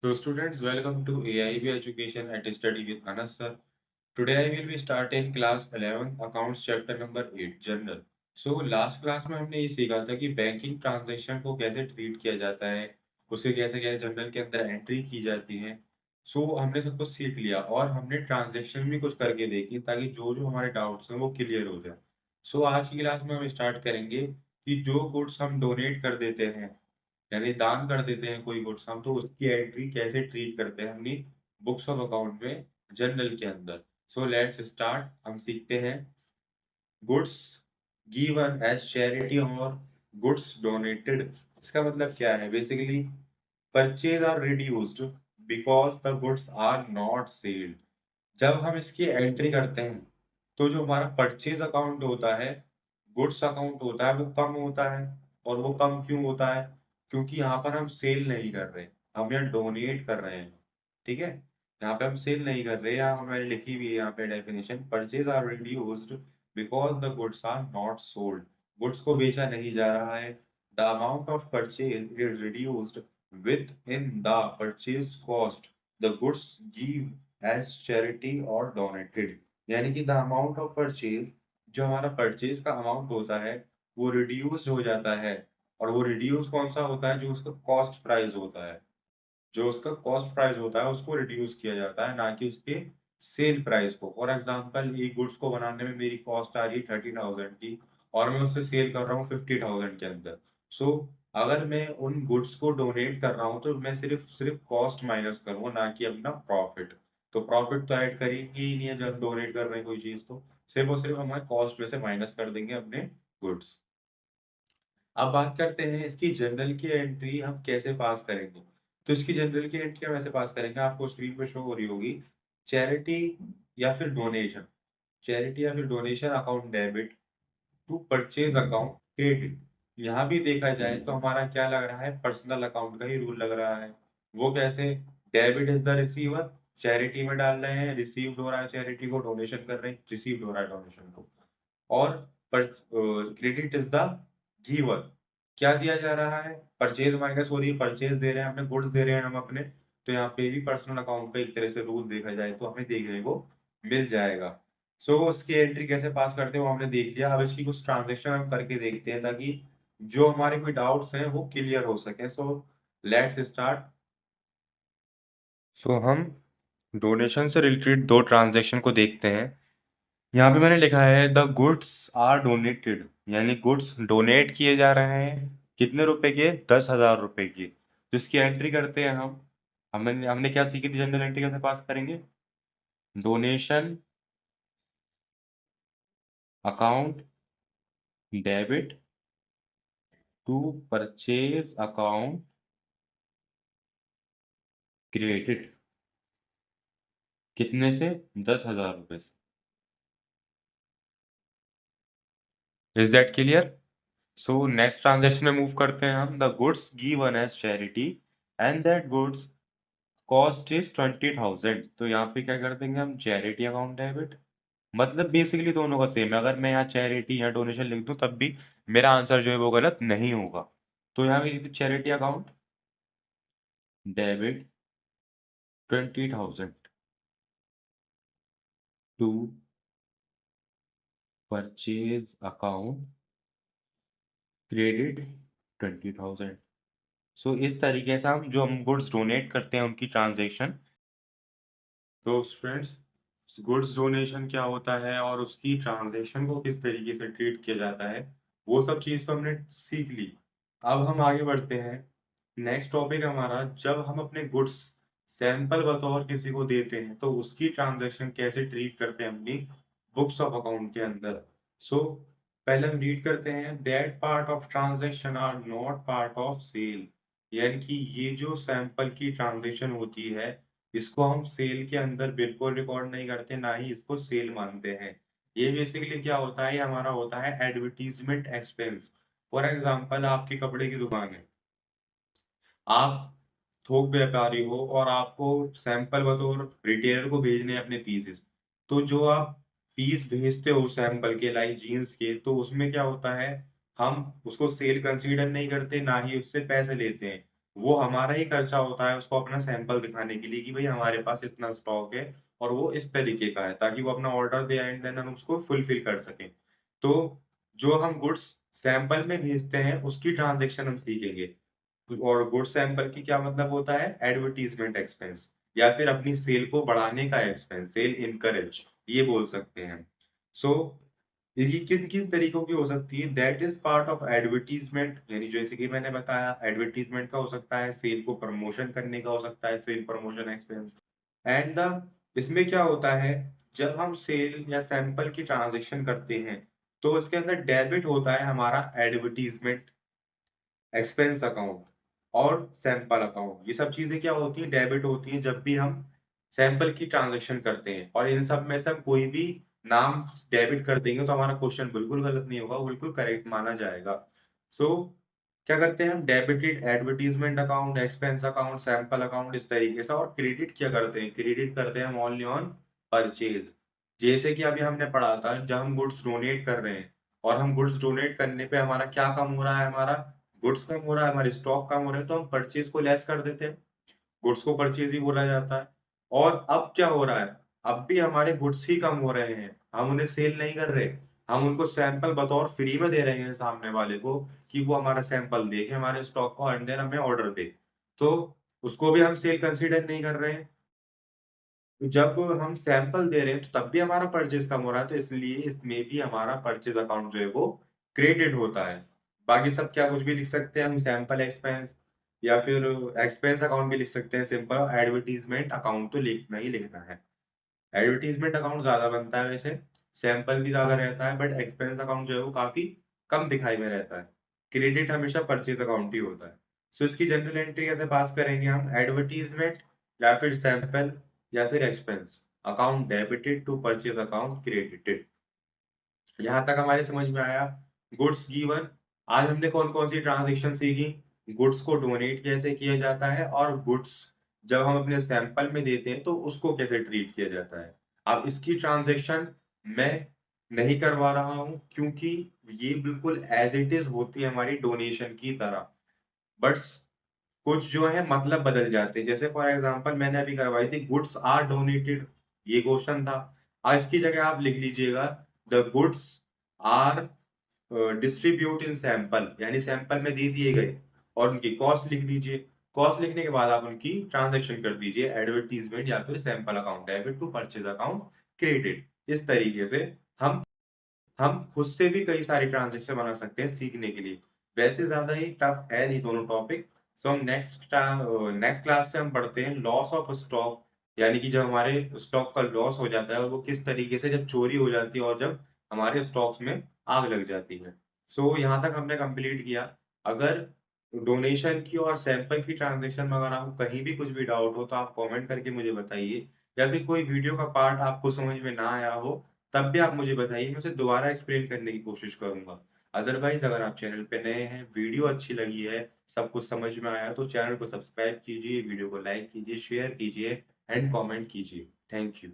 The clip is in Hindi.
So students, welcome to AIB Education at Study with Anas sir. Today I will be starting class 11 accounts chapter number 8 general. So last class में हमने ये सीखा था कि बैंकिंग ट्रांजैक्शन को कैसे ट्रीट किया जाता है, उसे कैसे क्या जनरल के अंदर एंट्री की जाती है. हमने सब कुछ सीख लिया और हमने ट्रांजैक्शन भी कुछ करके देखी ताकि जो जो हमारे डाउट्स हैं वो क्लियर हो जाए. आज की क्लास में हम स्टार्ट करेंगे कि जो गुड्स हम डोनेट कर देते हैं यानी दान कर देते हैं कोई गुड्स हम तो उसकी एंट्री कैसे ट्रीट करते हैं अपनी बुक्स ऑफ अकाउंट में जनरल के अंदर. Let's start. हम सीखते हैं गुड्स गिवन एज चैरिटी और गुड्स डोनेटेड. इसका मतलब क्या है basically purchase are reduced because the goods are not selled. जब हम इसकी एंट्री करते हैं तो जो हमारा परचेज अकाउंट होता है गुड्स अकाउंट होता है वो कम होता है. और वो कम क्यों होता है? क्योंकि यहाँ पर हम सेल नहीं कर रहे, हम यहाँ डोनेट कर रहे हैं. ठीक है, यहाँ पे हम सेल नहीं कर रहे. यहाँ मैंने लिखी हुई है यहाँ पे definition purchase are reduced because the goods are not sold. Goods को बेचा नहीं जा रहा है. The amount of purchase is reduced within the purchase cost the goods give as charity और डोनेटेड. यानी कि द अमाउंट ऑफ परचेज, जो हमारा परचेज का अमाउंट होता है वो रिड्यूस हो जाता है. और वो रिड्यूस कौन सा होता है? जो उसका कॉस्ट प्राइस होता है. जो उसका कॉस्ट प्राइस होता है उसको रिड्यूस किया जाता है, ना कि उसके सेल प्राइस को. फॉर एग्जांपल एक गुड्स को बनाने में मेरी कॉस्ट आ रही है 30,000 की और मैं उसे सेल कर रहा हूँ 50,000 के अंदर. सो अगर मैं उन गुड्स को डोनेट कर रहा हूँ तो मैं सिर्फ सिर्फ कॉस्ट माइनस करूंगा, ना कि अपना प्रॉफिट. तो प्रॉफिट तो ऐड करेंगे ही नहीं है जब डोनेट कर रहे हैं कोई चीज. तो सिर्फ और सिर्फ हमारे कॉस्ट में से माइनस कर देंगे अपने गुड्स. अब बात करते हैं इसकी जनरल की एंट्री हम कैसे पास करेंगे. तो इसकी जनरल की एंट्री हम ऐसे पास करेंगे, आपको स्क्रीन पे शो हो रही होगी. चैरिटी या फिर डोनेशन. चैरिटी या फिर donation account debit to purchase account credit. यहाँ भी देखा जाए तो हमारा क्या लग रहा है, पर्सनल अकाउंट का ही रूल लग रहा है. वो कैसे? Debit is the receiver, charity में डाल रहे हैं, रिसीव्ड हो रहा है चैरिटी को, डोनेशन कर रहे हैं, रिसीव्ड हो रहा है डोनेशन को. और क्रेडिट इज द गिवर. क्या दिया जा रहा है? परचेज माइनस हो रही है, परचेज दे रहे हैं अपने, गुड्स दे रहे हैं हम अपने. तो यहाँ पे भी पर्सनल अकाउंट का एक तरह से रूल देखा जाए तो हमें देखने को मिल जाएगा. उसकी एंट्री कैसे पास करते हैं वो हमने देख लिया. अब इसकी कुछ ट्रांजेक्शन हम करके देखते हैं ताकि जो हमारे कोई डाउट्स हैं वो क्लियर हो सके. Let's start. हम डोनेशन से रिलेटेड दो ट्रांजेक्शन को देखते हैं. यहाँ पे मैंने लिखा है द गुड्स आर डोनेटेड, यानी गुड्स डोनेट किए जा रहे हैं. कितने रुपए के? 10,000 रुपए की. तो इसकी एंट्री करते हैं हम. हमने हमने क्या सीखी थी? जनरल एंट्री कैसे पास करेंगे? Donation account debit to purchase account credit. कितने से? 10,000 रुपए से. Is that clear? Next transaction में मूव करते हैं हम. The goods given as charity and that goods cost is 20,000. तो यहाँ पे क्या कर देंगे हम? Charity account debit. मतलब बेसिकली दोनों का सेम है. अगर मैं यहाँ चैरिटी या डोनेशन लिख दूं तब भी मेरा आंसर जो है वो गलत नहीं होगा. तो यहाँ पे charity account debit 20,000 to purchase account credit 20,000. इस तरीके से हम जो हम गुड्स डोनेट करते हैं उनकी ट्रांजेक्शन. तो स्टूडेंट्स, गुड्स डोनेशन क्या होता है और उसकी ट्रांजैक्शन को किस तरीके से ट्रीट किया जाता है वो सब चीज़ तो हमने सीख ली. अब हम आगे बढ़ते हैं. नेक्स्ट टॉपिक हमारा, जब हम अपने गुड्स सैंपल बतौर किसी को देते हैं तो उसकी ट्रांजैक्शन कैसे ट्रीट करते हैं अपनी बुक्स ऑफ अकाउंट के अंदर. सो पहले हम रीड करते हैं that part of transaction are not part of sale. यानी कि ये जो सैंपल की ट्रांजैक्शन होती है इसको हम सेल के अंदर बिल्कुल रिकॉर्ड नहीं करते, ना ही इसको सेल मानते हैं. ये बेसिकली क्या होता है, ये हमारा होता है एडवर्टीजमेंट एक्सपेंस. फॉर एग्जांपल आपकी कपड़े की दुकान है, आप थोक व्यापारी हो और आपको सैंपल बतौर रिटेलर को भेजने हैं अपने पीसेस. तो जो आप पीस भेजते हो सैंपल के लाइक जीन्स के, तो उसमें क्या होता है, हम उसको सेल कंसीडर नहीं करते, ना ही उससे पैसे लेते हैं. वो हमारा ही खर्चा होता है उसको अपना सैंपल दिखाने के लिए कि भई हमारे पास इतना स्टॉक है और वो इस तरीके का है, ताकि वो अपना ऑर्डर दे एंड देन हम उसको फुलफिल कर सकें। तो जो हम गुड्स सैंपल में भेजते हैं, उसकी ट्रांज़ैक्शन हम सीखेंगे। और गुड्स सैंपल की क्या मतलब होता है? एडवर्टाइज़मेंट एक्सपेंस या फिर अपनी सेल को बढ़ाने का एक्सपेंस, सेल इनकरेज ये बोल सकते हैं। सो ये किन-किन तरीकों की हो सकती है? That is part of advertisement, यानी जैसे कि मैंने बताया एडवर्टाइज़मेंट का हो सकता है, सेल को प्रमोशन करने का हो सकता है, sale promotion expense and the इसमें क्या होता है, जब हम सेल या सैंपल की ट्रांज़ैक्शन करते हैं, तो उसके अंदर डेबिट होता है हमारा एडवर्टाइज़मेंट एक्सपेंस अकाउंट और सैंपल अकाउंट। ये सब चीज़ें क्या होती हैं? डेबिट होती हैं जब भी हम सैंपल की ट्रांज़ैक्शन करते हैं और इन सब में से हम कोई भी नाम डेबिट कर देंगे तो हमारा क्वेश्चन बिल्कुल गलत नहीं होगा, बिल्कुल करेक्ट माना जाएगा। सो क्या करते हैं हम debited advertisement account, expense account, sample account इस तरीके से और क्रेडिट क्या करते हैं? क्रेडिट करते हैं हम ओनली ऑन परचेज़। जैसे कि अभी हमने पढ़ा था जब हम गुड्स डोनेट कर रहे हैं और हम गुड्स डोनेट करने पे हमारा क्या कम हो रहा है हमारा गुड्स कम हो रहा है, हमारे स्टॉक कम हो रहे हैं, तो हम परचेज़ को लेस कर देते हैं। गुड्स को परचेज़ ही बोला जाता है। और अब क्या हो रहा है? अब भी हमारे गुड्स ही कम हो रहे हैं। हम उन्हें सेल नहीं कर रहे। हम उनको सैंपल बतौर फ्री में दे रहे हैं सामने वाले को कि वो हमारा सैंपल देखे हमारे स्टॉक को एंड देन हमें ऑर्डर दे। तो उसको भी हम सेल कंसीडर नहीं कर रहे हैं। जब हम सैंपल दे रहे हैं, तो तब भी हमारा परचेज़ कम हो रहा है, तो इसलिए इसमें भी हमारा परचेज़ अकाउंट जो है वो क्रेडिट होता है। बाकी सब क्या कुछ भी लिख सकते हैं हम सैंपल एक्सपेंस या फिर एक्सपेंस अकाउंट भी लिख सकते हैं सिंपल एडवर्टाइज़मेंट अकाउंट तो लिखना ही लिखना है। एडवर्टाइज़मेंट अकाउंट ज़्यादा बनता है वैसे, सैंपल भी ज़्यादा रहता है बट एक्सपेंस अकाउंट जो है वो काफ़ी कम दिखाई में रहता है। क्रेडिट हमेशा परचेज़ अकाउंट ही होता है। सो इसकी जनरल एंट्री कैसे पास करेंगे हम एडवर्टाइज़मेंट या फिर सैंपल या फिर expense account debited to purchase account credited. यहाँ तक हमारे समझ में आया गुड्स गिवन। आज हमने कौन-कौन सी ट्रांज़ैक्शन सीखी? गुड्स को डोनेट कैसे किया जाता है और गुड्स जब हम अपने सैंपल में देते हैं तो उसको कैसे ट्रीट किया जाता है। अब इसकी ट्रांज़ैक्शन मैं नहीं करवा रहा हूँ क्योंकि ये बिल्कुल एज़ इट इज़ होती है हमारी डोनेशन की तरह। बट कुछ जो है मतलब बदल जाते हैं। जैसे फॉर एग्ज़ाम्पल मैंने अभी करवाई थी गुड्स आर डोनेटेड ये क्वेश्चन था। इसकी जगह आप लिख लीजिएगा the goods are distribute in sample यानी सैंपल में दे दिए गए और उनकी कॉस्ट लिख दीजिए। कॉस्ट लिखने के बाद आप उनकी ट्रांज़ैक्शन कर दीजिए एडवर्टाइज़मेंट या फिर sample account debit to purchase account credit. इस तरीके से हम हम खुद से भी कई सारी ट्रांज़ैक्शन बना सकते हैं सीखने के लिए। वैसे ज़्यादा ही टफ है नहीं दोनों टॉपिक। सो हम नेक्स्ट क्लास से हम पढ़ते हैं लॉस ऑफ स्टॉक यानी कि जब हमारे स्टॉक का लॉस हो जाता है और वो किस तरीके से जब चोरी हो जाती है और जब हमारे स्टॉक्स में आग लग जाती है। सो यहाँ तक हमने कंप्लीट किया। अगर डोनेशन की और सैंपल की ट्रांज़ैक्शन में अगर आपको कहीं भी कुछ भी डाउट हो तो आप कमेंट करके मुझे बताइए या फिर कोई वीडियो का पार्ट आपको समझ में ना आया हो तब भी आप मुझे बताइए, मैं उसे दोबारा एक्सप्लेन करने की कोशिश करूँगा। अदरवाइज़ अगर आप चैनल पे नए हैं, वीडियो अच्छी लगी है, सब कुछ समझ में आया तो चैनल को सब्सक्राइब कीजिए, वीडियो को लाइक कीजिए, शेयर कीजिए एंड कमेंट कीजिए। Thank you.